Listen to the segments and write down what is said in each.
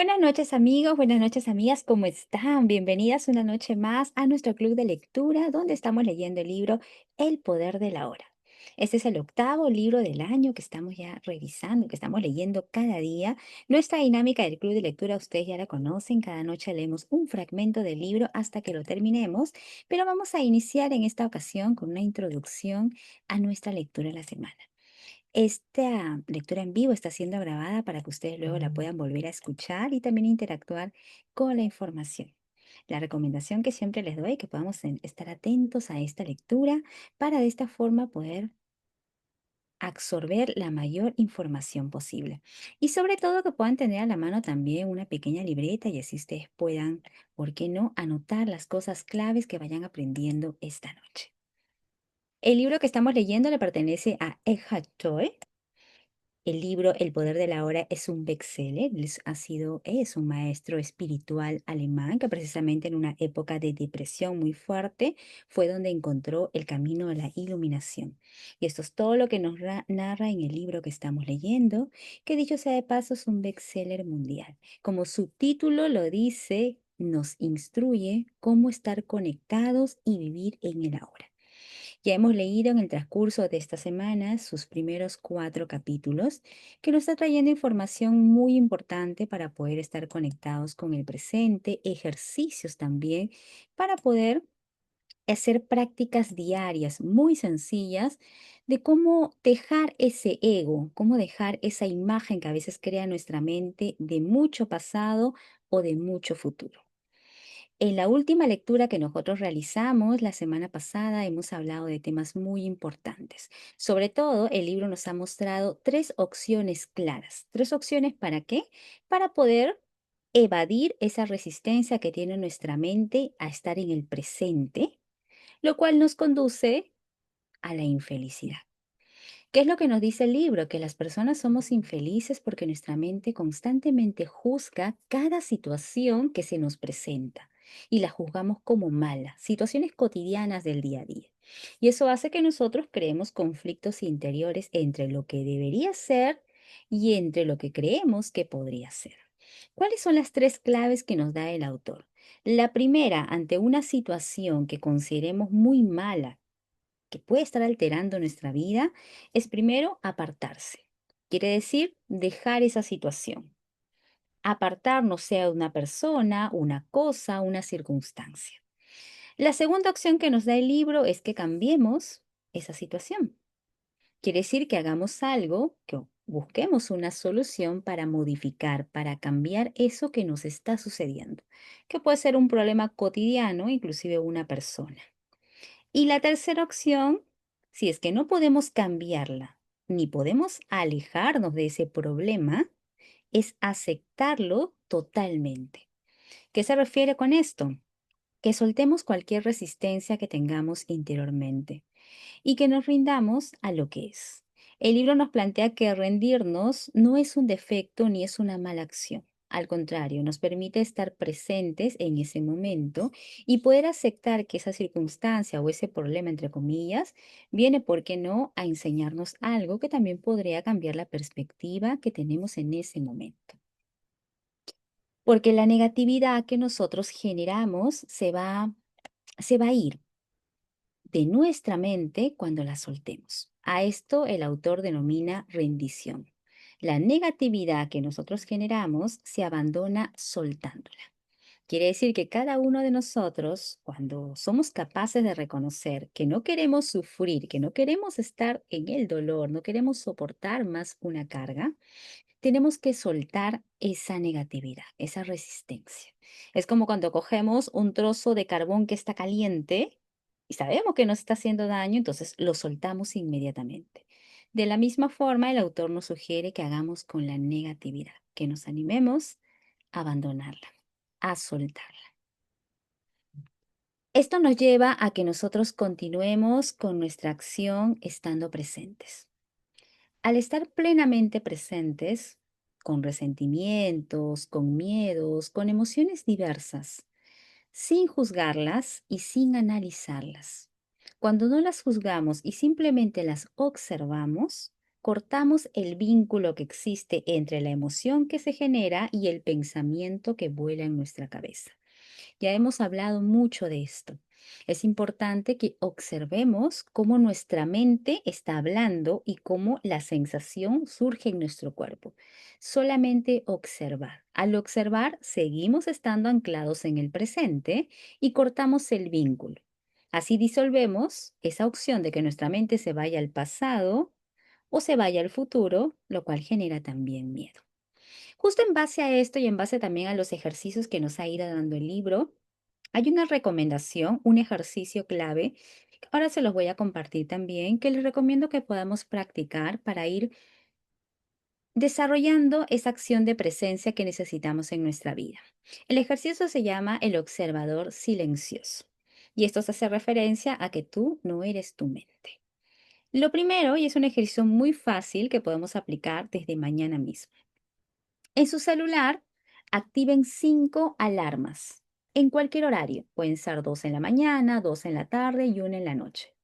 Buenas noches amigos, buenas noches amigas, ¿cómo están? Bienvenidas una noche más a nuestro club de lectura donde estamos leyendo el libro El poder de la hora. Este es el octavo libro del año que estamos ya revisando, que estamos leyendo cada día. Nuestra dinámica del club de lectura ustedes ya la conocen, cada noche leemos un fragmento del libro hasta que lo terminemos, pero vamos a iniciar en esta ocasión con una introducción a nuestra lectura de la semana. Esta lectura en vivo está siendo grabada para que ustedes luego la puedan volver a escuchar y también interactuar con la información. La recomendación que siempre les doy es que podamos estar atentos a esta lectura para de esta forma poder absorber la mayor información posible. Y sobre todo que puedan tener a la mano también una pequeña libreta y así ustedes puedan, ¿por qué no?, anotar las cosas claves que vayan aprendiendo esta noche. El libro que estamos leyendo le pertenece a Eckhart Tolle. El libro El poder de la hora es un bestseller. Es un maestro espiritual alemán que precisamente en una época de depresión muy fuerte fue donde encontró el camino a la iluminación. Y esto es todo lo que nos narra en el libro que estamos leyendo, que dicho sea de paso es un bestseller mundial. Como su título lo dice, nos instruye cómo estar conectados y vivir en el ahora. Ya hemos leído en el transcurso de esta semana sus primeros 4 capítulos, que nos está trayendo información muy importante para poder estar conectados con el presente, ejercicios también para poder hacer prácticas diarias muy sencillas de cómo dejar ese ego, cómo dejar esa imagen que a veces crea nuestra mente de mucho pasado o de mucho futuro. En la última lectura que nosotros realizamos la semana pasada hemos hablado de temas muy importantes. Sobre todo, el libro nos ha mostrado 3 opciones claras. ¿3 opciones para qué? Para poder evadir esa resistencia que tiene nuestra mente a estar en el presente, lo cual nos conduce a la infelicidad. ¿Qué es lo que nos dice el libro? Que las personas somos infelices porque nuestra mente constantemente juzga cada situación que se nos presenta y la juzgamos como mala, situaciones cotidianas del día a día. Y eso hace que nosotros creemos conflictos interiores entre lo que debería ser y entre lo que creemos que podría ser. ¿Cuáles son las 3 claves que nos da el autor? La primera, ante una situación que consideremos muy mala, que puede estar alterando nuestra vida, es primero apartarse. Quiere decir dejar esa situación. Apartarnos sea de una persona, una cosa, una circunstancia. La segunda opción que nos da el libro es que cambiemos esa situación. Quiere decir que hagamos algo, que busquemos una solución para modificar, para cambiar eso que nos está sucediendo, que puede ser un problema cotidiano, inclusive una persona. Y la tercera opción, si es que no podemos cambiarla, ni podemos alejarnos de ese problema, es aceptarlo totalmente. ¿Qué se refiere con esto? Que soltemos cualquier resistencia que tengamos interiormente y que nos rindamos a lo que es. El libro nos plantea que rendirnos no es un defecto ni es una mala acción. Al contrario, nos permite estar presentes en ese momento y poder aceptar que esa circunstancia o ese problema, entre comillas, viene, ¿por qué no?, a enseñarnos algo que también podría cambiar la perspectiva que tenemos en ese momento. Porque la negatividad que nosotros generamos se va a ir de nuestra mente cuando la soltemos. A esto el autor denomina rendición. La negatividad que nosotros generamos se abandona soltándola. Quiere decir que cada uno de nosotros, cuando somos capaces de reconocer que no queremos sufrir, que no queremos estar en el dolor, no queremos soportar más una carga, tenemos que soltar esa negatividad, esa resistencia. Es como cuando cogemos un trozo de carbón que está caliente y sabemos que nos está haciendo daño, entonces lo soltamos inmediatamente. De la misma forma, el autor nos sugiere que hagamos con la negatividad, que nos animemos a abandonarla, a soltarla. Esto nos lleva a que nosotros continuemos con nuestra acción estando presentes. Al estar plenamente presentes, con resentimientos, con miedos, con emociones diversas, sin juzgarlas y sin analizarlas. Cuando no las juzgamos y simplemente las observamos, cortamos el vínculo que existe entre la emoción que se genera y el pensamiento que vuela en nuestra cabeza. Ya hemos hablado mucho de esto. Es importante que observemos cómo nuestra mente está hablando y cómo la sensación surge en nuestro cuerpo. Solamente observar. Al observar, seguimos estando anclados en el presente y cortamos el vínculo. Así disolvemos esa opción de que nuestra mente se vaya al pasado o se vaya al futuro, lo cual genera también miedo. Justo en base a esto y en base también a los ejercicios que nos ha ido dando el libro, hay una recomendación, un ejercicio clave, que ahora se los voy a compartir también, que les recomiendo que podamos practicar para ir desarrollando esa acción de presencia que necesitamos en nuestra vida. El ejercicio se llama el observador silencioso y esto se hace referencia a que tú no eres tu mente. Lo primero, y es un ejercicio muy fácil que podemos aplicar desde mañana mismo. En su celular, activen 5 alarmas en cualquier horario. Pueden ser 2 en la mañana, 2 en la tarde y 1 en la noche.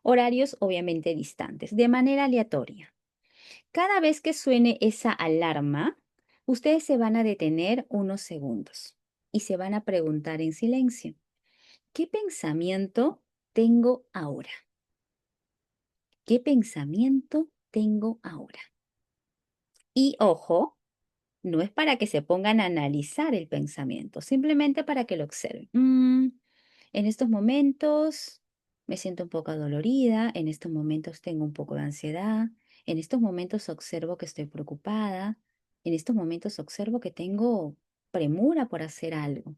Horarios obviamente distantes, de manera aleatoria. Cada vez que suene esa alarma, ustedes se van a detener unos segundos y se van a preguntar en silencio, ¿qué pensamiento tengo ahora? ¿Qué pensamiento tengo ahora? Y ojo, no es para que se pongan a analizar el pensamiento, simplemente para que lo observen. En estos momentos me siento un poco adolorida, en estos momentos tengo un poco de ansiedad, en estos momentos observo que estoy preocupada, en estos momentos observo que tengo premura por hacer algo.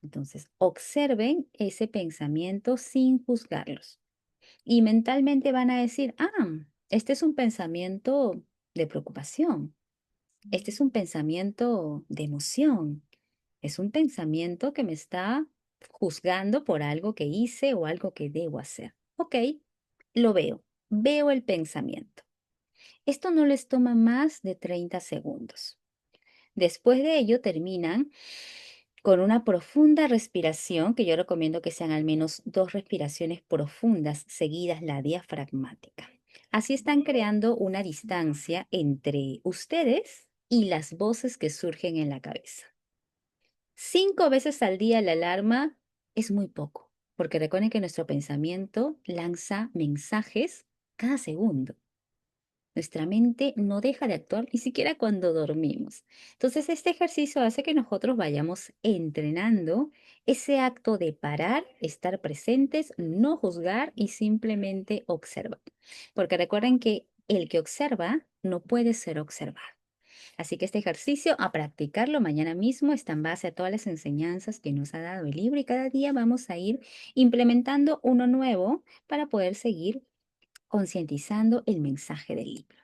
Entonces, observen ese pensamiento sin juzgarlos. Y mentalmente van a decir, este es un pensamiento de preocupación. Este es un pensamiento de emoción, es un pensamiento que me está juzgando por algo que hice o algo que debo hacer. Ok, lo veo, veo el pensamiento. Esto no les toma más de 30 segundos. Después de ello terminan con una profunda respiración, que yo recomiendo que sean al menos 2 respiraciones profundas seguidas la diafragmática. Así están creando una distancia entre ustedes y las voces que surgen en la cabeza. 5 veces al día la alarma es muy poco, porque recuerden que nuestro pensamiento lanza mensajes cada segundo. Nuestra mente no deja de actuar ni siquiera cuando dormimos. Entonces, este ejercicio hace que nosotros vayamos entrenando ese acto de parar, estar presentes, no juzgar y simplemente observar. Porque recuerden que el que observa no puede ser observado. Así que este ejercicio, a practicarlo mañana mismo, está en base a todas las enseñanzas que nos ha dado el libro y cada día vamos a ir implementando uno nuevo para poder seguir concientizando el mensaje del libro.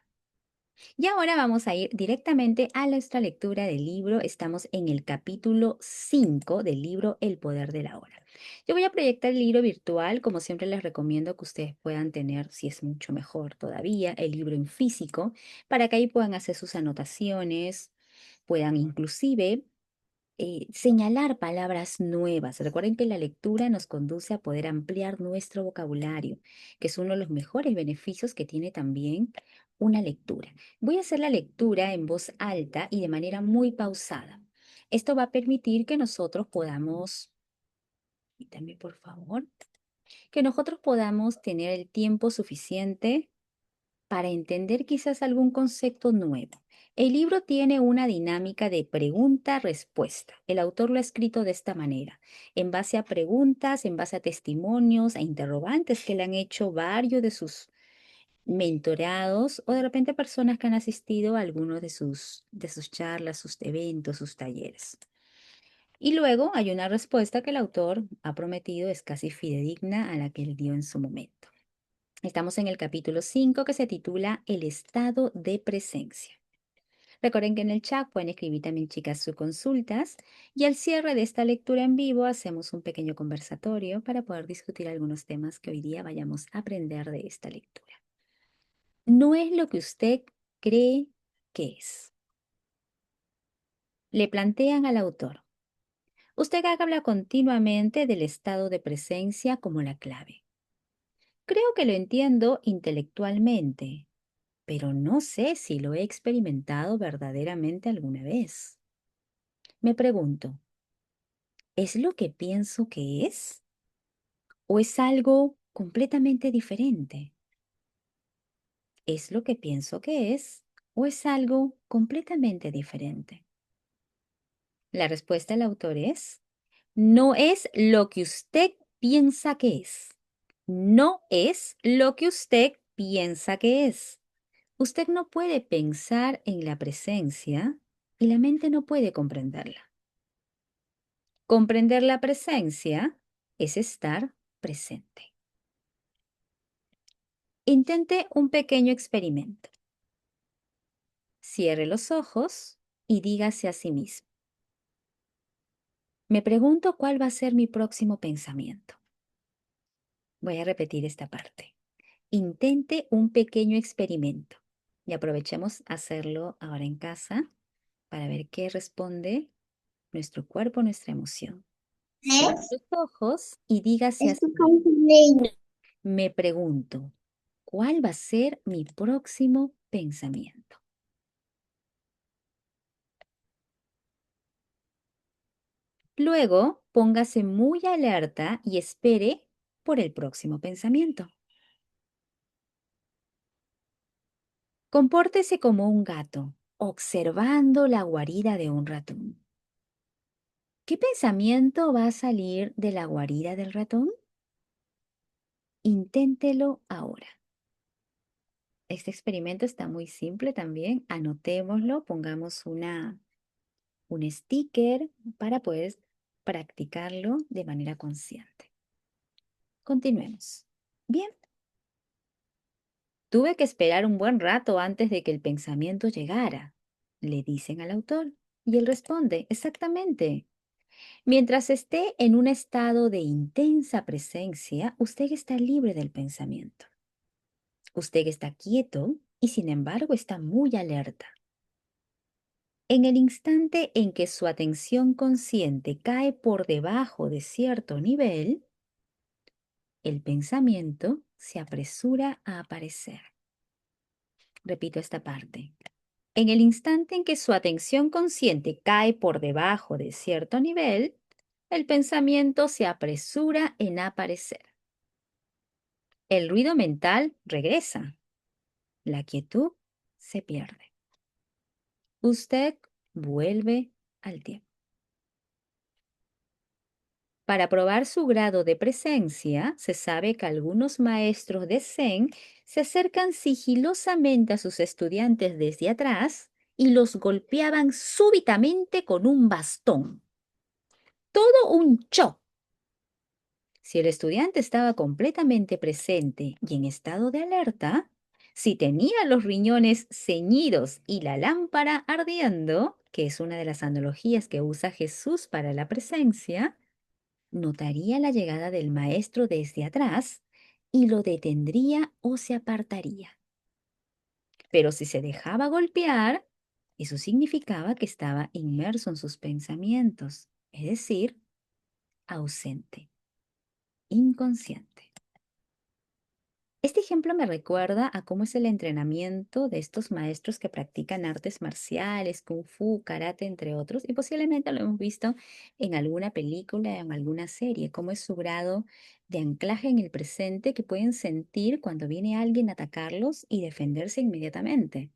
Y ahora vamos a ir directamente a nuestra lectura del libro. Estamos en el capítulo 5 del libro El poder de la hora. Yo voy a proyectar el libro virtual, como siempre les recomiendo que ustedes puedan tener, si es mucho mejor todavía, el libro en físico, para que ahí puedan hacer sus anotaciones, puedan inclusive señalar palabras nuevas. Recuerden que la lectura nos conduce a poder ampliar nuestro vocabulario, que es uno de los mejores beneficios que tiene también una lectura. Voy a hacer la lectura en voz alta y de manera muy pausada. Esto va a permitir que nosotros podamos, y también por favor, que nosotros podamos tener el tiempo suficiente para entender quizás algún concepto nuevo. El libro tiene una dinámica de pregunta-respuesta. El autor lo ha escrito de esta manera, en base a preguntas, en base a testimonios, a interrogantes que le han hecho varios de sus mentorados o de repente personas que han asistido a algunos de sus charlas, sus eventos, sus talleres. Y luego hay una respuesta que el autor ha prometido es casi fidedigna a la que él dio en su momento. Estamos en el capítulo 5 que se titula El estado de presencia. Recuerden que en el chat pueden escribir también, chicas, sus consultas y al cierre de esta lectura en vivo hacemos un pequeño conversatorio para poder discutir algunos temas que hoy día vayamos a aprender de esta lectura. No es lo que usted cree que es. Le plantean al autor. Usted habla continuamente del estado de presencia como la clave. Creo que lo entiendo intelectualmente, pero no sé si lo he experimentado verdaderamente alguna vez. Me pregunto, ¿es lo que pienso que es? ¿O es algo completamente diferente? ¿Es lo que pienso que es? ¿O es algo completamente diferente? La respuesta del autor es, no es lo que usted piensa que es. No es lo que usted piensa que es. Usted no puede pensar en la presencia y la mente no puede comprenderla. Comprender la presencia es estar presente. Intente un pequeño experimento. Cierre los ojos y dígase a sí mismo. Me pregunto cuál va a ser mi próximo pensamiento. Voy a repetir esta parte. Intente un pequeño experimento y aprovechemos hacerlo ahora en casa para ver qué responde nuestro cuerpo, nuestra emoción. Cierre ¿Ves? los ojos y dígase Es tu así. cumpleaños. Me pregunto, ¿cuál va a ser mi próximo pensamiento? Luego, póngase muy alerta y espere por el próximo pensamiento. Compórtese como un gato, observando la guarida de un ratón. ¿Qué pensamiento va a salir de la guarida del ratón? Inténtelo ahora. Este experimento está muy simple también. Anotémoslo, pongamos un sticker para poder practicarlo de manera consciente. Continuemos. Bien, tuve que esperar un buen rato antes de que el pensamiento llegara, le dicen al autor. Y él responde, exactamente. Mientras esté en un estado de intensa presencia, usted está libre del pensamiento. Usted está quieto y sin embargo está muy alerta. En el instante en que su atención consciente cae por debajo de cierto nivel, el pensamiento se apresura a aparecer. Repito esta parte. En el instante en que su atención consciente cae por debajo de cierto nivel, el pensamiento se apresura en aparecer. El ruido mental regresa. La quietud se pierde. Usted vuelve al tiempo. Para probar su grado de presencia, se sabe que algunos maestros de Zen se acercan sigilosamente a sus estudiantes desde atrás y los golpeaban súbitamente con un bastón. Todo un shock. Si el estudiante estaba completamente presente y en estado de alerta, si tenía los riñones ceñidos y la lámpara ardiendo, que es una de las analogías que usa Jesús para la presencia, notaría la llegada del maestro desde atrás y lo detendría o se apartaría. Pero si se dejaba golpear, eso significaba que estaba inmerso en sus pensamientos, es decir, ausente, inconsciente. Este ejemplo me recuerda a cómo es el entrenamiento de estos maestros que practican artes marciales, kung fu, karate, entre otros, y posiblemente lo hemos visto en alguna película, en alguna serie, cómo es su grado de anclaje en el presente que pueden sentir cuando viene alguien a atacarlos y defenderse inmediatamente.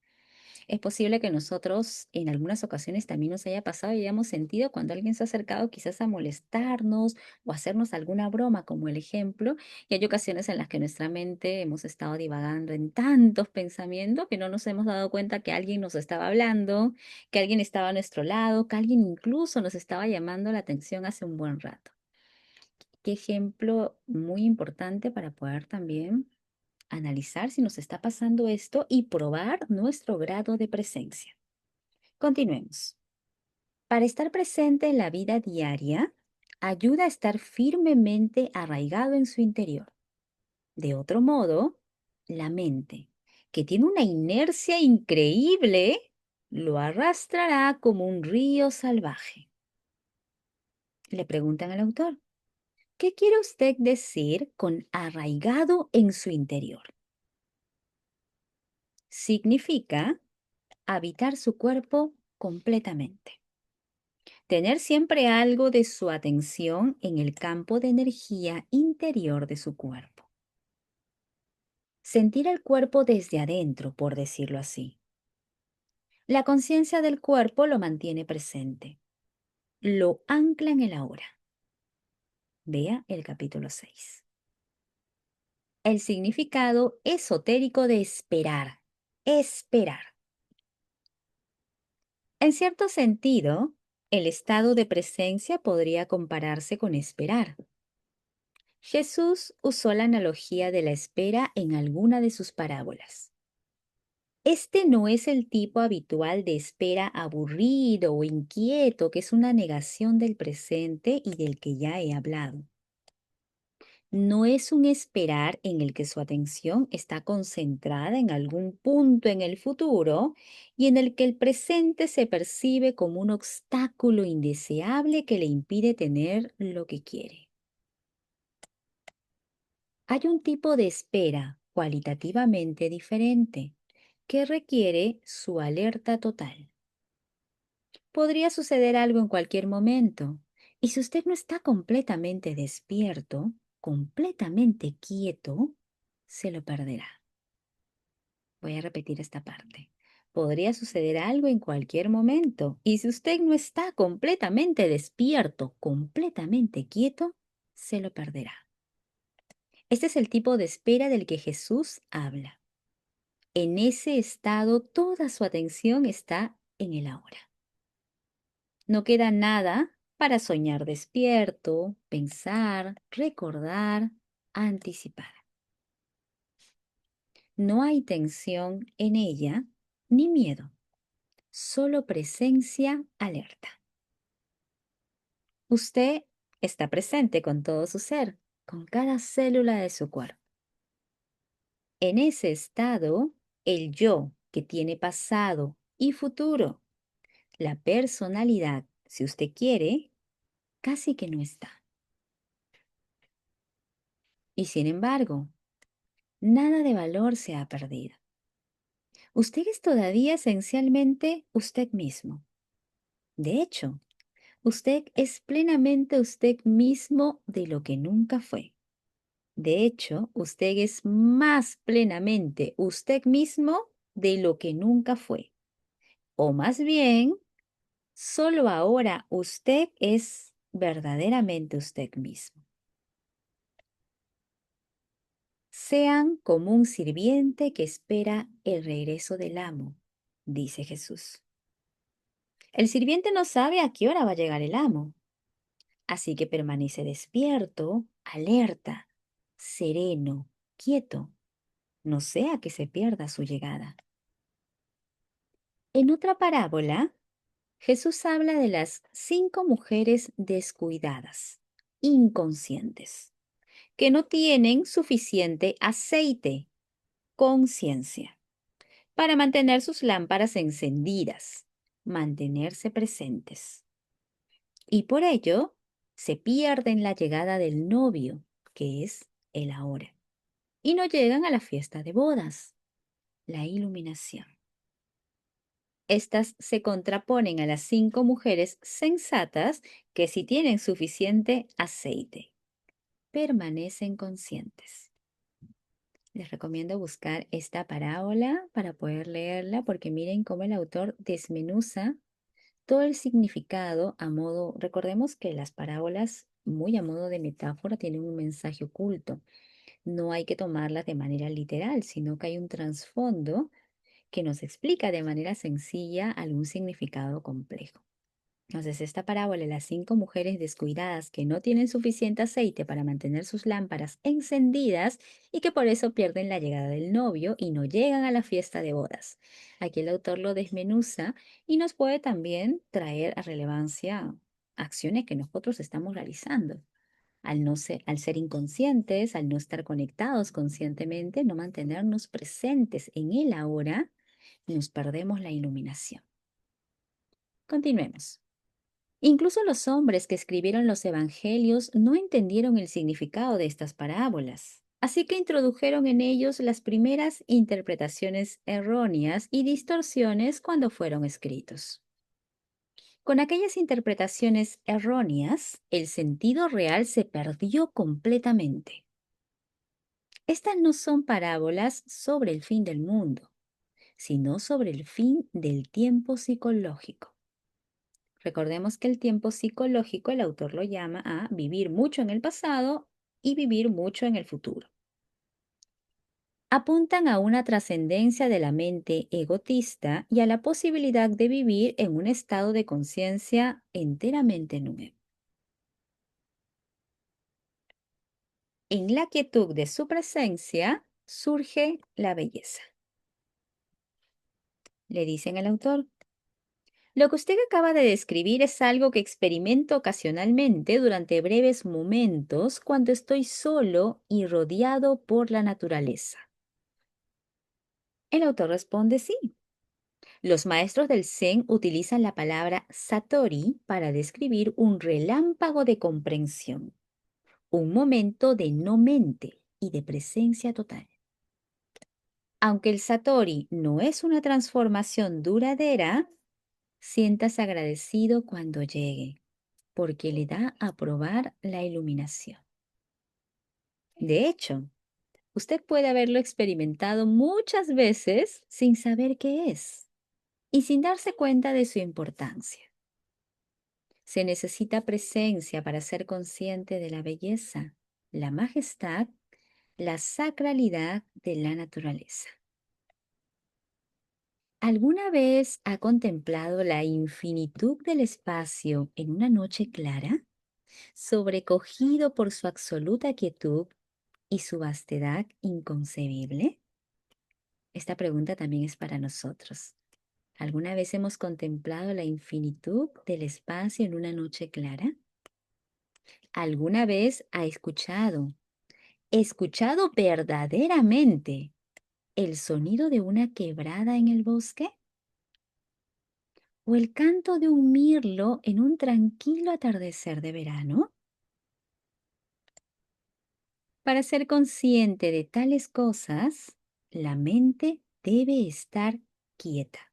Es posible que nosotros en algunas ocasiones también nos haya pasado y hayamos sentido cuando alguien se ha acercado quizás a molestarnos o a hacernos alguna broma, como el ejemplo, y hay ocasiones en las que nuestra mente hemos estado divagando en tantos pensamientos que no nos hemos dado cuenta que alguien nos estaba hablando, que alguien estaba a nuestro lado, que alguien incluso nos estaba llamando la atención hace un buen rato. Qué ejemplo muy importante para poder también analizar si nos está pasando esto y probar nuestro grado de presencia. Continuemos. Para estar presente en la vida diaria, ayuda a estar firmemente arraigado en su interior. De otro modo, la mente, que tiene una inercia increíble, lo arrastrará como un río salvaje. Le preguntan al autor, ¿qué quiere usted decir con arraigado en su interior? Significa habitar su cuerpo completamente. Tener siempre algo de su atención en el campo de energía interior de su cuerpo. Sentir el cuerpo desde adentro, por decirlo así. La conciencia del cuerpo lo mantiene presente, lo ancla en el ahora. Vea el capítulo 6. El significado esotérico de esperar. Esperar. En cierto sentido, el estado de presencia podría compararse con esperar. Jesús usó la analogía de la espera en alguna de sus parábolas. Este no es el tipo habitual de espera aburrido o inquieto, que es una negación del presente y del que ya he hablado. No es un esperar en el que su atención está concentrada en algún punto en el futuro y en el que el presente se percibe como un obstáculo indeseable que le impide tener lo que quiere. Hay un tipo de espera cualitativamente diferente que requiere su alerta total. Podría suceder algo en cualquier momento, y si usted no está completamente despierto, completamente quieto, se lo perderá. Voy a repetir esta parte. Podría suceder algo en cualquier momento, y si usted no está completamente despierto, completamente quieto, se lo perderá. Este es el tipo de espera del que Jesús habla. En ese estado, toda su atención está en el ahora. No queda nada para soñar despierto, pensar, recordar, anticipar. No hay tensión en ella ni miedo, solo presencia alerta. Usted está presente con todo su ser, con cada célula de su cuerpo. En ese estado, el yo, que tiene pasado y futuro, la personalidad, si usted quiere, casi que no está. Y sin embargo, nada de valor se ha perdido. Usted es todavía esencialmente usted mismo. De hecho, usted es plenamente usted mismo de lo que nunca fue. De hecho, usted es más plenamente usted mismo de lo que nunca fue. O más bien, solo ahora usted es verdaderamente usted mismo. Sean como un sirviente que espera el regreso del amo, dice Jesús. El sirviente no sabe a qué hora va a llegar el amo, así que permanece despierto, alerta, sereno, quieto, no sea que se pierda su llegada. En otra parábola, Jesús habla de las 5 mujeres descuidadas, inconscientes, que no tienen suficiente aceite, conciencia, para mantener sus lámparas encendidas, mantenerse presentes. Y por ello se pierden la llegada del novio, que es el ahora, y no llegan a la fiesta de bodas, la iluminación. Estas se contraponen a las 5 mujeres sensatas que sí tienen suficiente aceite, permanecen conscientes. Les recomiendo buscar esta parábola para poder leerla porque miren cómo el autor desmenuza todo el significado a modo, recordemos que las parábolas, muy a modo de metáfora, tienen un mensaje oculto. No hay que tomarlas de manera literal, sino que hay un trasfondo que nos explica de manera sencilla algún significado complejo. Entonces, esta parábola de las 5 mujeres descuidadas que no tienen suficiente aceite para mantener sus lámparas encendidas y que por eso pierden la llegada del novio y no llegan a la fiesta de bodas. Aquí el autor lo desmenuza y nos puede también traer a relevancia acciones que nosotros estamos realizando. Al ser inconscientes, al no estar conectados conscientemente, no mantenernos presentes en el ahora, nos perdemos la iluminación. Continuemos. Incluso los hombres que escribieron los evangelios no entendieron el significado de estas parábolas. Así que introdujeron en ellos las primeras interpretaciones erróneas y distorsiones cuando fueron escritos. Con aquellas interpretaciones erróneas, el sentido real se perdió completamente. Estas no son parábolas sobre el fin del mundo, sino sobre el fin del tiempo psicológico. Recordemos que el tiempo psicológico el autor lo llama a vivir mucho en el pasado y vivir mucho en el futuro. Apuntan a una trascendencia de la mente egotista y a la posibilidad de vivir en un estado de conciencia enteramente nuevo. En la quietud de su presencia surge la belleza, le dicen al autor. Lo que usted acaba de describir es algo que experimento ocasionalmente durante breves momentos cuando estoy solo y rodeado por la naturaleza. El autor responde sí. Los maestros del Zen utilizan la palabra satori para describir un relámpago de comprensión, un momento de no mente y de presencia total. Aunque el satori no es una transformación duradera, siéntase agradecido cuando llegue, porque le da a probar la iluminación. De hecho, usted puede haberlo experimentado muchas veces sin saber qué es y sin darse cuenta de su importancia. Se necesita presencia para ser consciente de la belleza, la majestad, la sacralidad de la naturaleza. ¿Alguna vez ha contemplado la infinitud del espacio en una noche clara, sobrecogido por su absoluta quietud y su vastedad inconcebible? Esta pregunta también es para nosotros. ¿Alguna vez hemos contemplado la infinitud del espacio en una noche clara? ¿Alguna vez ha escuchado verdaderamente el sonido de una quebrada en el bosque? ¿O el canto de un mirlo en un tranquilo atardecer de verano? Para ser consciente de tales cosas, la mente debe estar quieta.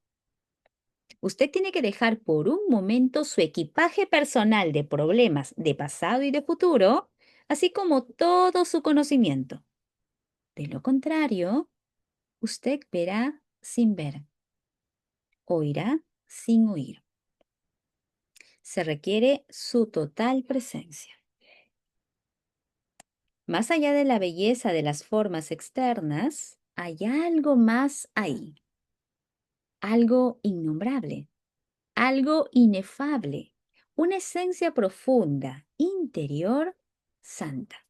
Usted tiene que dejar por un momento su equipaje personal de problemas de pasado y de futuro, así como todo su conocimiento. De lo contrario, usted verá sin ver, oirá sin oír. Se requiere su total presencia. Más allá de la belleza de las formas externas, hay algo más ahí, algo innombrable, algo inefable, una esencia profunda, interior, santa.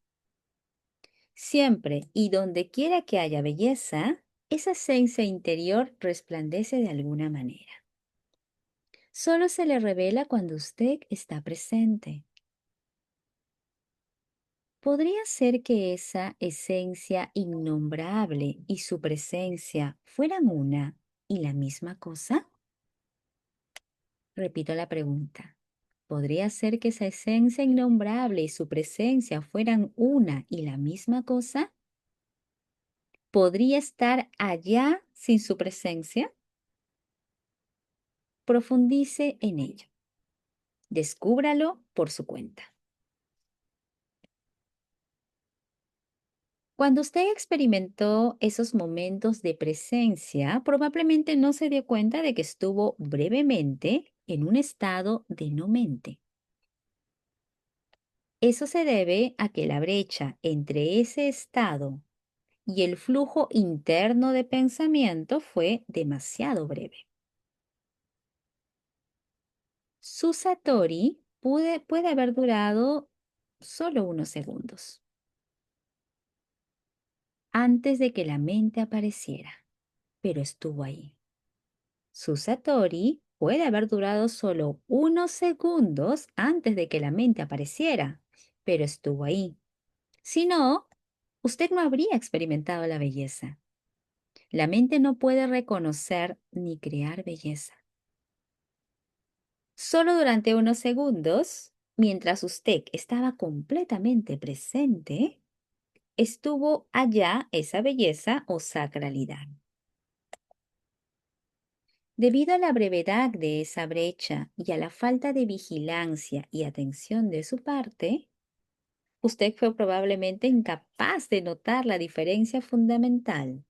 Siempre y donde quiera que haya belleza, esa esencia interior resplandece de alguna manera. Solo se le revela cuando usted está presente. ¿Podría ser que esa esencia innombrable y su presencia fueran una y la misma cosa? Repito la pregunta. ¿Podría ser que esa esencia innombrable y su presencia fueran una y la misma cosa? ¿Podría estar allá sin su presencia? Profundice en ello. Descúbralo por su cuenta. Cuando usted experimentó esos momentos de presencia, probablemente no se dio cuenta de que estuvo brevemente en un estado de no mente. Eso se debe a que la brecha entre ese estado y el flujo interno de pensamiento fue demasiado breve. Su Satori puede haber durado solo unos segundos antes de que la mente apareciera, pero estuvo ahí. Su Satori puede haber durado solo unos segundos antes de que la mente apareciera, pero estuvo ahí. Si no, usted no habría experimentado la belleza. La mente no puede reconocer ni crear belleza. Solo durante unos segundos, mientras usted estaba completamente presente, estuvo allá esa belleza o sacralidad. Debido a la brevedad de esa brecha y a la falta de vigilancia y atención de su parte, usted fue probablemente incapaz de notar la diferencia fundamental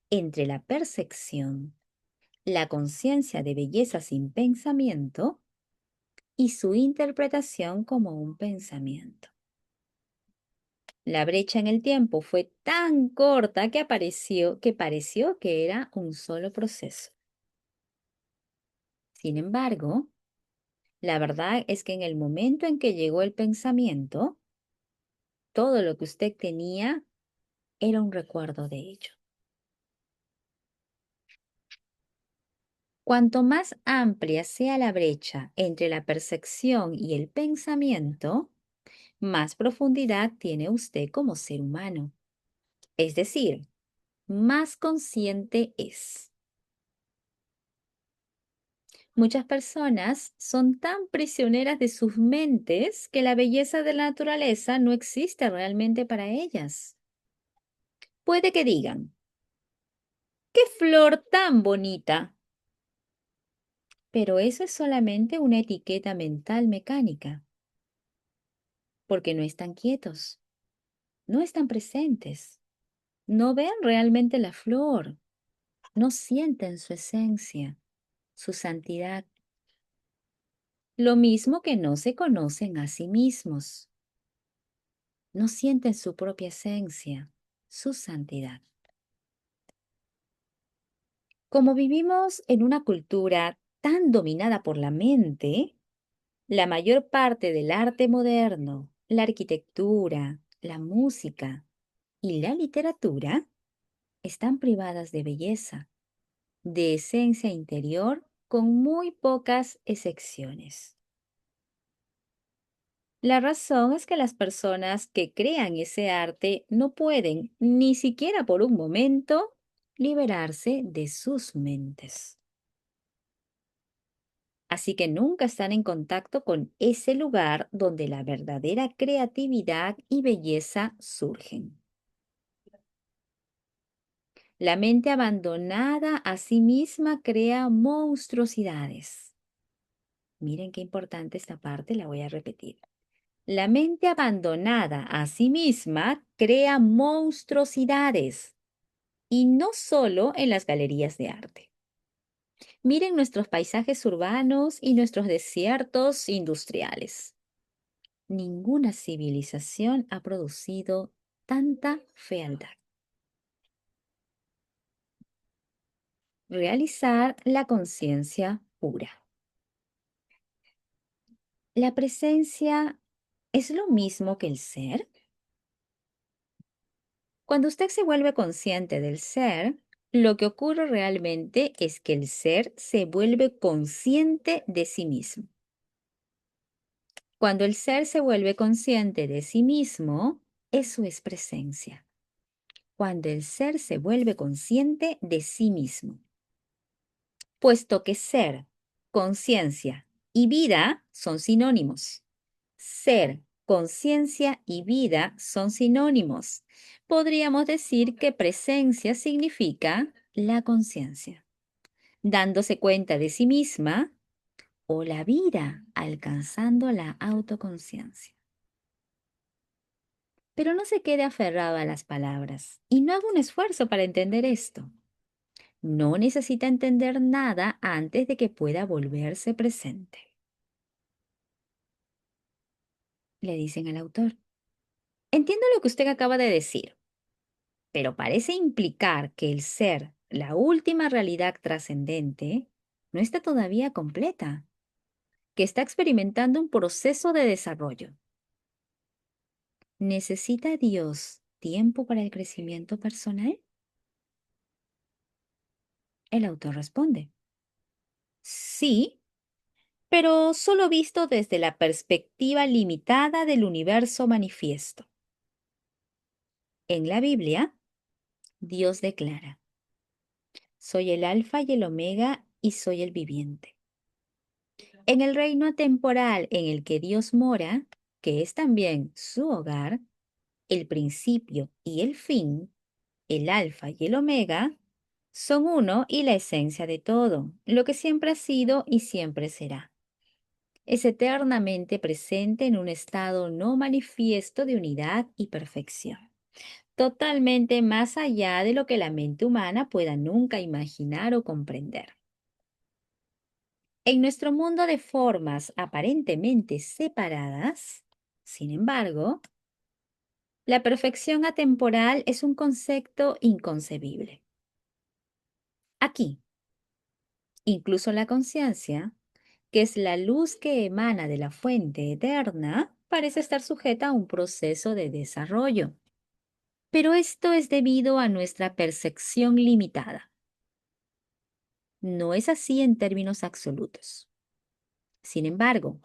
entre la percepción, la conciencia de belleza sin pensamiento y su interpretación como un pensamiento. La brecha en el tiempo fue tan corta que pareció que era un solo proceso. Sin embargo, la verdad es que en el momento en que llegó el pensamiento, todo lo que usted tenía era un recuerdo de ello. Cuanto más amplia sea la brecha entre la percepción y el pensamiento, más profundidad tiene usted como ser humano. Es decir, más consciente es. Muchas personas son tan prisioneras de sus mentes que la belleza de la naturaleza no existe realmente para ellas. Puede que digan, ¡qué flor tan bonita! Pero eso es solamente una etiqueta mental mecánica, porque no están quietos, no están presentes, no ven realmente la flor, no sienten su esencia, su santidad. Lo mismo que no se conocen a sí mismos, no sienten su propia esencia, su santidad. Como vivimos en una cultura tan dominada por la mente, la mayor parte del arte moderno, la arquitectura, la música y la literatura están privadas de belleza, de esencia interior, con muy pocas excepciones. La razón es que las personas que crean ese arte no pueden, ni siquiera por un momento, liberarse de sus mentes. Así que nunca están en contacto con ese lugar donde la verdadera creatividad y belleza surgen. La mente abandonada a sí misma crea monstruosidades. Miren qué importante esta parte, la voy a repetir. La mente abandonada a sí misma crea monstruosidades, y no solo en las galerías de arte. Miren nuestros paisajes urbanos y nuestros desiertos industriales. Ninguna civilización ha producido tanta fealdad. Realizar la conciencia pura. ¿La presencia es lo mismo que el ser? Cuando usted se vuelve consciente del ser, lo que ocurre realmente es que el ser se vuelve consciente de sí mismo. Cuando el ser se vuelve consciente de sí mismo, eso es presencia. Cuando el ser se vuelve consciente de sí mismo. Puesto que ser, conciencia y vida son sinónimos. Ser, conciencia y vida son sinónimos. Podríamos decir que presencia significa la conciencia, dándose cuenta de sí misma, o la vida alcanzando la autoconciencia. Pero no se quede aferrado a las palabras y no haga un esfuerzo para entender esto. No necesita entender nada antes de que pueda volverse presente, le dicen al autor. Entiendo lo que usted acaba de decir, pero parece implicar que el ser, la última realidad trascendente, no está todavía completa, que está experimentando un proceso de desarrollo. ¿Necesita Dios tiempo para el crecimiento personal? El autor responde, sí, pero solo visto desde la perspectiva limitada del universo manifiesto. En la Biblia, Dios declara, soy el alfa y el omega y soy el viviente. En el reino temporal en el que Dios mora, que es también su hogar, El principio y el fin, el alfa y el omega, son uno y la esencia de todo, lo que siempre ha sido y siempre será. Es eternamente presente en un estado no manifiesto de unidad y perfección, totalmente más allá de lo que la mente humana pueda nunca imaginar o comprender. En nuestro mundo de formas aparentemente separadas, sin embargo, la perfección atemporal es un concepto inconcebible. Aquí, incluso la conciencia, que es la luz que emana de la fuente eterna, parece estar sujeta a un proceso de desarrollo. Pero esto es debido a nuestra percepción limitada. No es así en términos absolutos. Sin embargo,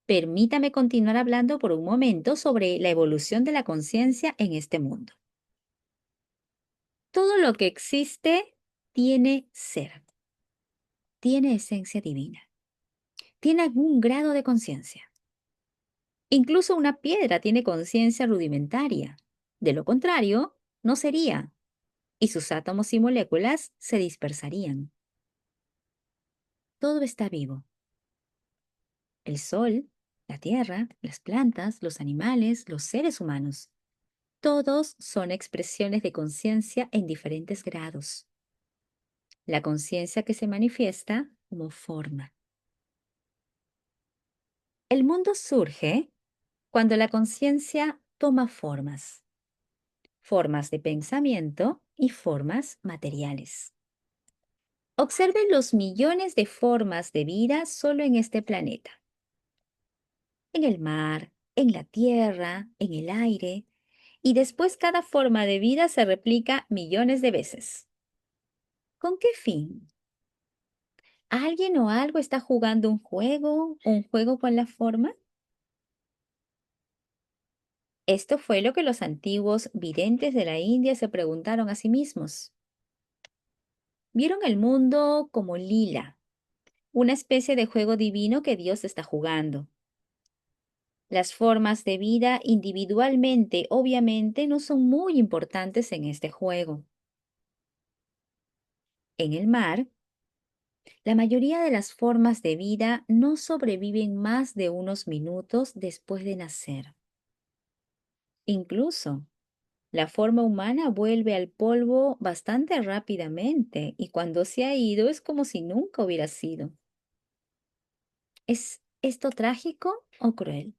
permítame continuar hablando por un momento sobre la evolución de la conciencia en este mundo. Todo lo que existe tiene ser, tiene esencia divina, tiene algún grado de conciencia. Incluso una piedra tiene conciencia rudimentaria. De lo contrario, no sería, y sus átomos y moléculas se dispersarían. Todo está vivo. El sol, la tierra, las plantas, los animales, los seres humanos. Todos son expresiones de conciencia en diferentes grados. La conciencia que se manifiesta como forma. El mundo surge cuando la conciencia toma formas, formas de pensamiento y formas materiales. Observen los millones de formas de vida solo en este planeta. En el mar, en la tierra, en el aire, y después cada forma de vida se replica millones de veces. ¿Con qué fin? ¿Alguien o algo está jugando un juego con la forma? Esto fue lo que los antiguos videntes de la India se preguntaron a sí mismos. Vieron el mundo como lila, una especie de juego divino que Dios está jugando. Las formas de vida individualmente, obviamente, no son muy importantes en este juego. En el mar, la mayoría de las formas de vida no sobreviven más de unos minutos después de nacer. Incluso, la forma humana vuelve al polvo bastante rápidamente y cuando se ha ido es como si nunca hubiera sido. ¿Es esto trágico o cruel?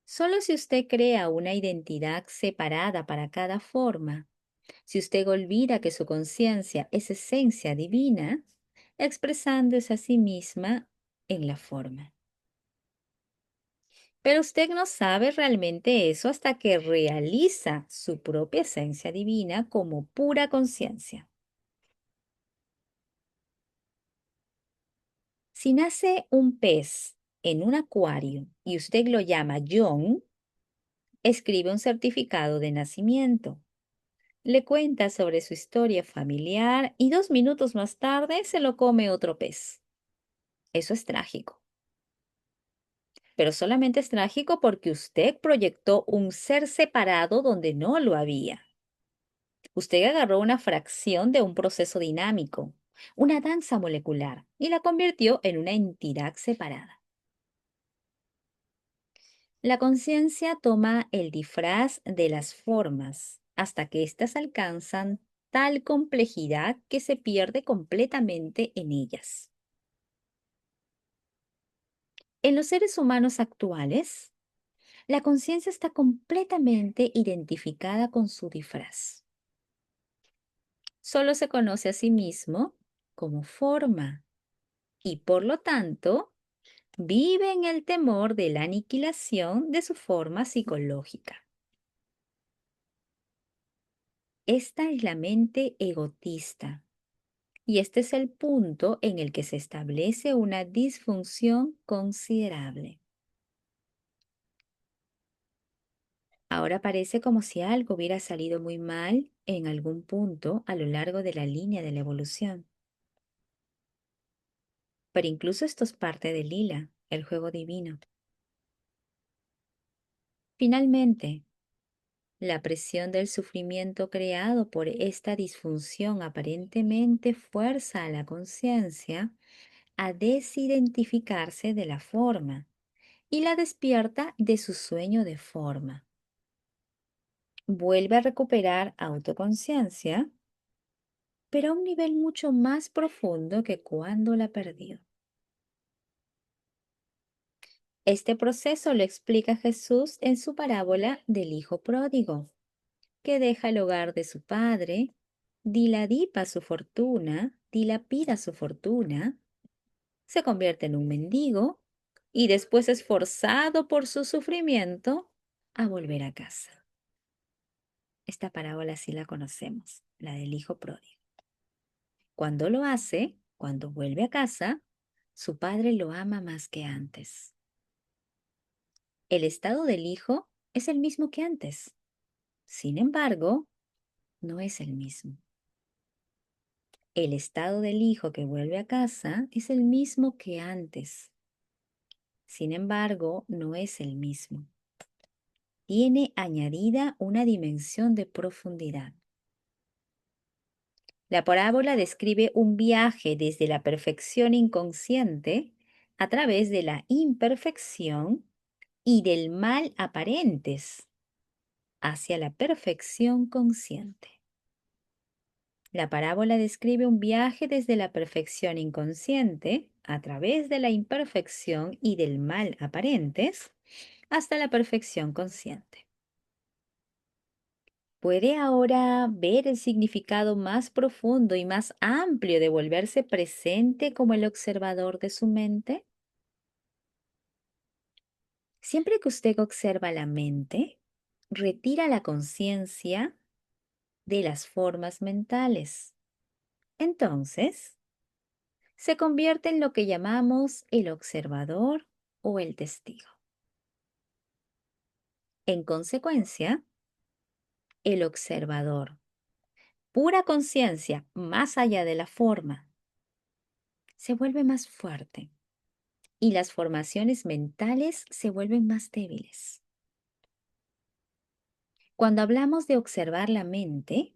Solo si usted crea una identidad separada para cada forma, si usted olvida que su conciencia es esencia divina, expresándose a sí misma en la forma. Pero usted no sabe realmente eso hasta que realiza su propia esencia divina como pura conciencia. Si nace un pez en un acuario y usted lo llama John, escribe un certificado de nacimiento. Le cuenta sobre su historia familiar y 2 minutos más tarde se lo come otro pez. Eso es trágico. Pero solamente es trágico porque usted proyectó un ser separado donde no lo había. Usted agarró una fracción de un proceso dinámico, una danza molecular, y la convirtió en una entidad separada. La conciencia toma el disfraz de las formas hasta que éstas alcanzan tal complejidad que se pierde completamente en ellas. En los seres humanos actuales, la conciencia está completamente identificada con su disfraz. Solo se conoce a sí mismo como forma y por lo tanto vive en el temor de la aniquilación de su forma psicológica. Esta es la mente egotista y este es el punto en el que se establece una disfunción considerable. Ahora parece como si algo hubiera salido muy mal en algún punto a lo largo de la línea de la evolución. Pero incluso esto es parte de Lila, el juego divino. Finalmente, la presión del sufrimiento creado por esta disfunción aparentemente fuerza a la conciencia a desidentificarse de la forma y la despierta de su sueño de forma. Vuelve a recuperar autoconciencia, pero a un nivel mucho más profundo que cuando la perdió. Este proceso lo explica Jesús en su parábola del Hijo Pródigo, que deja el hogar de su padre, dilapida su fortuna, se convierte en un mendigo y después es forzado por su sufrimiento a volver a casa. Esta parábola sí la conocemos, la del Hijo Pródigo. Cuando lo hace, cuando vuelve a casa, su padre lo ama más que antes. El estado del hijo es el mismo que antes. Sin embargo, no es el mismo. El estado del hijo que vuelve a casa es el mismo que antes. Sin embargo, no es el mismo. Tiene añadida una dimensión de profundidad. La parábola describe un viaje desde la perfección inconsciente a través de la imperfección y del mal aparentes hacia la perfección consciente. La parábola describe un viaje desde la perfección inconsciente a través de la imperfección y del mal aparentes hasta la perfección consciente. ¿Puede ahora ver el significado más profundo y más amplio de volverse presente como el observador de su mente? Siempre que usted observa la mente, retira la conciencia de las formas mentales. Entonces, se convierte en lo que llamamos el observador o el testigo. En consecuencia, el observador, pura conciencia más allá de la forma, se vuelve más fuerte y las formaciones mentales se vuelven más débiles. Cuando hablamos de observar la mente,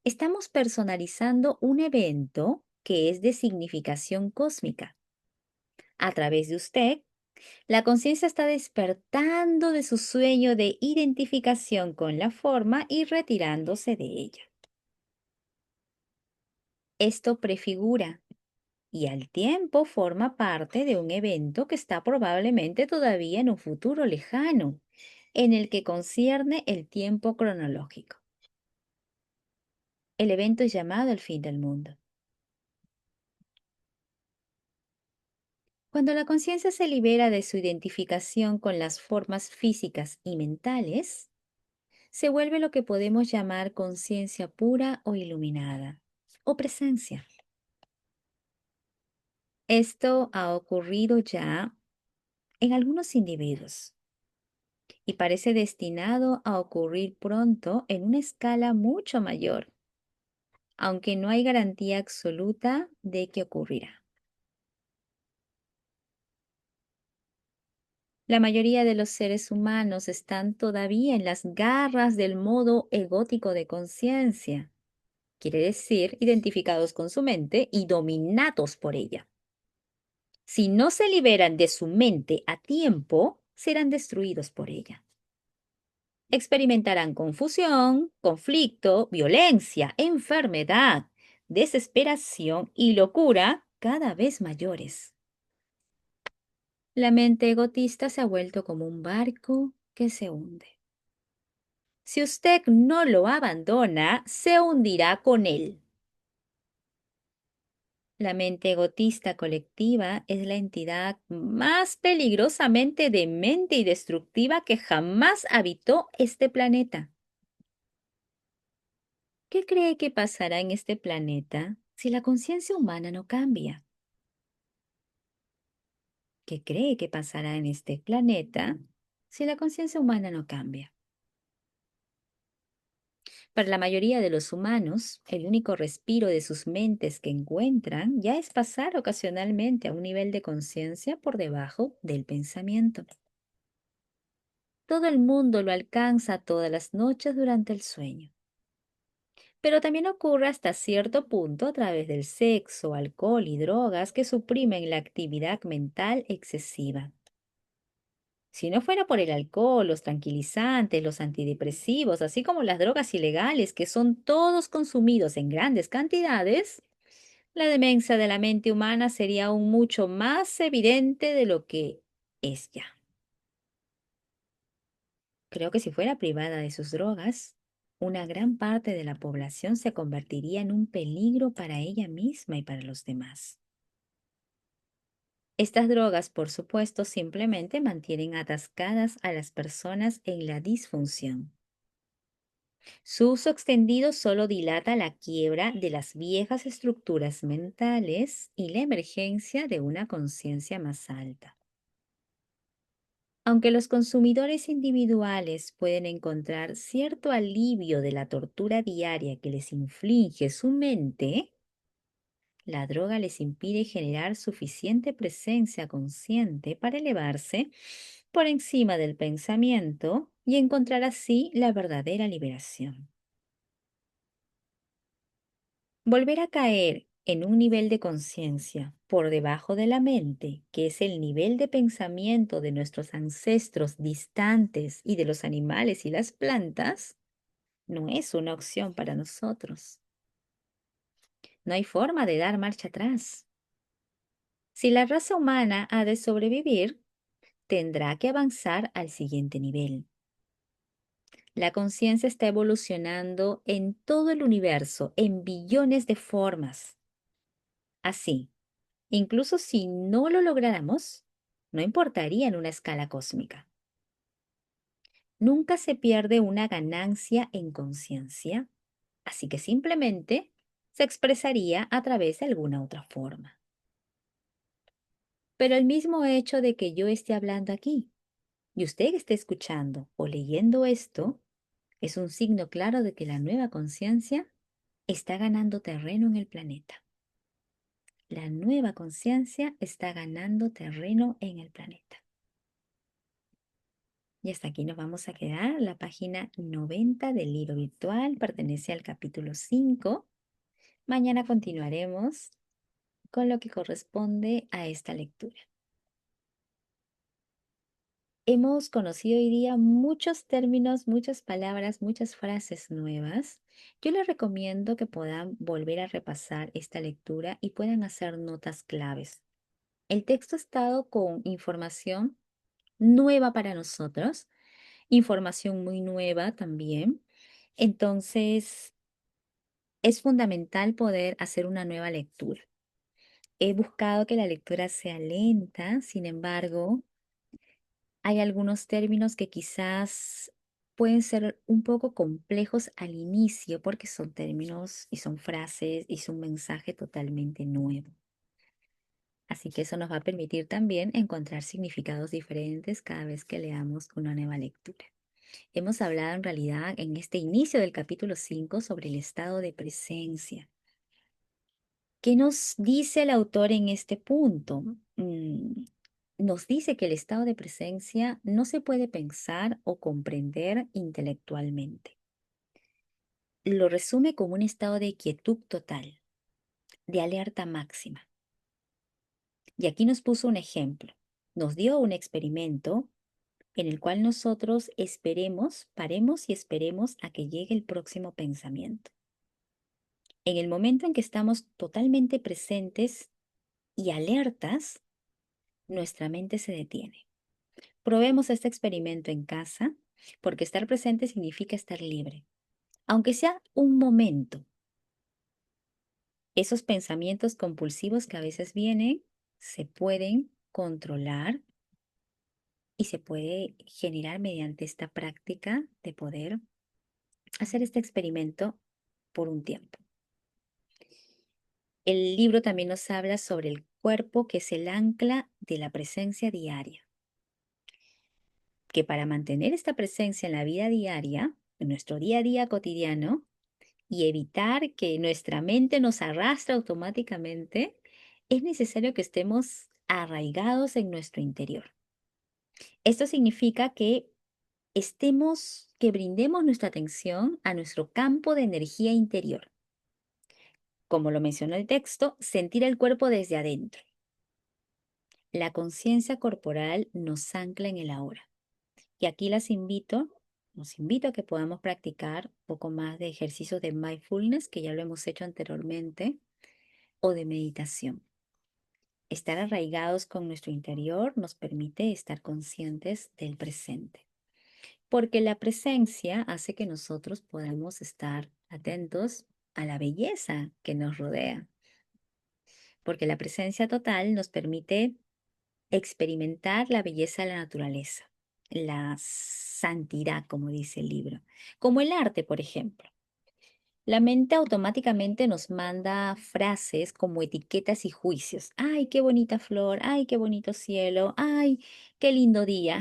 estamos personalizando un evento que es de significación cósmica. A través de usted, la conciencia está despertando de su sueño de identificación con la forma y retirándose de ella. Esto prefigura y al tiempo forma parte de un evento que está probablemente todavía en un futuro lejano, en el que concierne el tiempo cronológico. El evento es llamado el fin del mundo. Cuando la conciencia se libera de su identificación con las formas físicas y mentales, se vuelve lo que podemos llamar conciencia pura o iluminada, o presencia. Esto ha ocurrido ya en algunos individuos y parece destinado a ocurrir pronto en una escala mucho mayor, aunque no hay garantía absoluta de que ocurrirá. La mayoría de los seres humanos están todavía en las garras del modo egótico de conciencia, quiere decir, identificados con su mente y dominados por ella. Si no se liberan de su mente a tiempo, serán destruidos por ella. Experimentarán confusión, conflicto, violencia, enfermedad, desesperación y locura cada vez mayores. La mente egotista se ha vuelto como un barco que se hunde. Si usted no lo abandona, se hundirá con él. La mente egotista colectiva es la entidad más peligrosamente demente y destructiva que jamás habitó este planeta. ¿Qué cree que pasará en este planeta si la conciencia humana no cambia? ¿Qué cree que pasará en este planeta si la conciencia humana no cambia? Para la mayoría de los humanos, el único respiro de sus mentes que encuentran ya es pasar ocasionalmente a un nivel de conciencia por debajo del pensamiento. Todo el mundo lo alcanza todas las noches durante el sueño. Pero también ocurre hasta cierto punto a través del sexo, alcohol y drogas que suprimen la actividad mental excesiva. Si no fuera por el alcohol, los tranquilizantes, los antidepresivos, así como las drogas ilegales, que son todos consumidos en grandes cantidades, la demencia de la mente humana sería aún mucho más evidente de lo que es ya. Creo que si fuera privada de sus drogas, una gran parte de la población se convertiría en un peligro para ella misma y para los demás. Estas drogas, por supuesto, simplemente mantienen atascadas a las personas en la disfunción. Su uso extendido solo dilata la quiebra de las viejas estructuras mentales y la emergencia de una conciencia más alta. Aunque los consumidores individuales pueden encontrar cierto alivio de la tortura diaria que les inflige su mente, la droga les impide generar suficiente presencia consciente para elevarse por encima del pensamiento y encontrar así la verdadera liberación. Volver a caer en un nivel de conciencia por debajo de la mente, que es el nivel de pensamiento de nuestros ancestros distantes y de los animales y las plantas, no es una opción para nosotros. No hay forma de dar marcha atrás. Si la raza humana ha de sobrevivir, tendrá que avanzar al siguiente nivel. La conciencia está evolucionando en todo el universo, en billones de formas. Así, incluso si no lo lográramos, no importaría en una escala cósmica. Nunca se pierde una ganancia en conciencia, así que simplemente se expresaría a través de alguna otra forma. Pero el mismo hecho de que yo esté hablando aquí y usted esté escuchando o leyendo esto es un signo claro de que la nueva conciencia está ganando terreno en el planeta. La nueva conciencia está ganando terreno en el planeta. Y hasta aquí nos vamos a quedar. La página 90 del libro virtual pertenece al capítulo 5. Mañana continuaremos con lo que corresponde a esta lectura. Hemos conocido hoy día muchos términos, muchas palabras, muchas frases nuevas. Yo les recomiendo que puedan volver a repasar esta lectura y puedan hacer notas claves. El texto ha estado con información nueva para nosotros, información muy nueva también. Entonces, es fundamental poder hacer una nueva lectura. He buscado que la lectura sea lenta, sin embargo, hay algunos términos que quizás pueden ser un poco complejos al inicio porque son términos y son frases y es un mensaje totalmente nuevo. Así que eso nos va a permitir también encontrar significados diferentes cada vez que leamos una nueva lectura. Hemos hablado en realidad en este inicio del capítulo 5 sobre el estado de presencia. ¿Qué nos dice el autor en este punto? Nos dice que el estado de presencia no se puede pensar o comprender intelectualmente. Lo resume como un estado de quietud total, de alerta máxima. Y aquí nos puso un ejemplo. Nos dio un experimento en el cual nosotros esperemos, paremos y esperemos a que llegue el próximo pensamiento. En el momento en que estamos totalmente presentes y alertas, nuestra mente se detiene. Probemos este experimento en casa, porque estar presente significa estar libre. Aunque sea un momento, esos pensamientos compulsivos que a veces vienen se pueden controlar y se puede generar mediante esta práctica de poder hacer este experimento por un tiempo. El libro también nos habla sobre el cuerpo, que es el ancla de la presencia diaria, que para mantener esta presencia en la vida diaria, en nuestro día a día cotidiano, y evitar que nuestra mente nos arrastre automáticamente, es necesario que estemos arraigados en nuestro interior. Esto significa que que brindemos nuestra atención a nuestro campo de energía interior. Como lo menciona el texto, sentir el cuerpo desde adentro. La conciencia corporal nos ancla en el ahora. Y aquí los invito a que podamos practicar un poco más de ejercicios de mindfulness, que ya lo hemos hecho anteriormente, o de meditación. Estar arraigados con nuestro interior nos permite estar conscientes del presente, porque la presencia hace que nosotros podamos estar atentos a la belleza que nos rodea, porque la presencia total nos permite experimentar la belleza de la naturaleza, la santidad, como dice el libro, como el arte, por ejemplo. La mente automáticamente nos manda frases como etiquetas y juicios. Ay, qué bonita flor, ay, qué bonito cielo, ay, qué lindo día.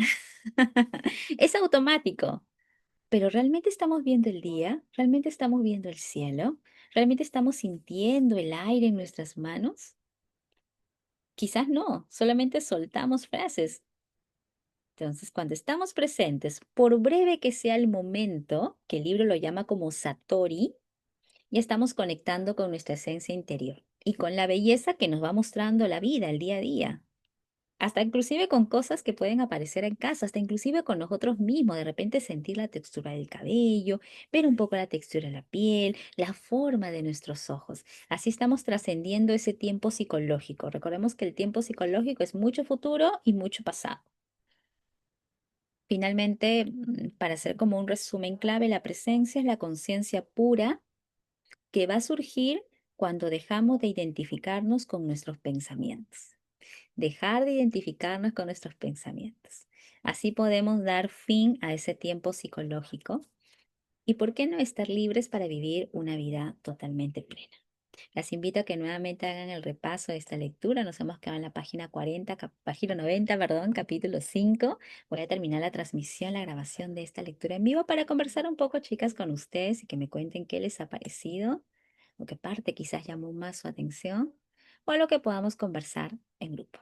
Es automático, pero ¿realmente estamos viendo el día? ¿Realmente estamos viendo el cielo? ¿Realmente estamos sintiendo el aire en nuestras manos? Quizás no, solamente soltamos frases. Entonces, cuando estamos presentes, por breve que sea el momento, que el libro lo llama como Satori, ya estamos conectando con nuestra esencia interior y con la belleza que nos va mostrando la vida, el día a día. Hasta inclusive con cosas que pueden aparecer en casa, hasta inclusive con nosotros mismos, de repente sentir la textura del cabello, ver un poco la textura de la piel, la forma de nuestros ojos. Así estamos trascendiendo ese tiempo psicológico. Recordemos que el tiempo psicológico es mucho futuro y mucho pasado. Finalmente, para hacer como un resumen clave, la presencia es la conciencia pura que va a surgir cuando dejamos de identificarnos con nuestros pensamientos. Dejar de identificarnos con nuestros pensamientos. Así podemos dar fin a ese tiempo psicológico y, ¿por qué no estar libres para vivir una vida totalmente plena? Las invito a que nuevamente hagan el repaso de esta lectura. Nos hemos quedado en la página 40, página 90, perdón, capítulo 5. Voy a terminar la transmisión, la grabación de esta lectura en vivo para conversar un poco, chicas, con ustedes y que me cuenten qué les ha parecido o qué parte quizás llamó más su atención o lo que podamos conversar en grupo.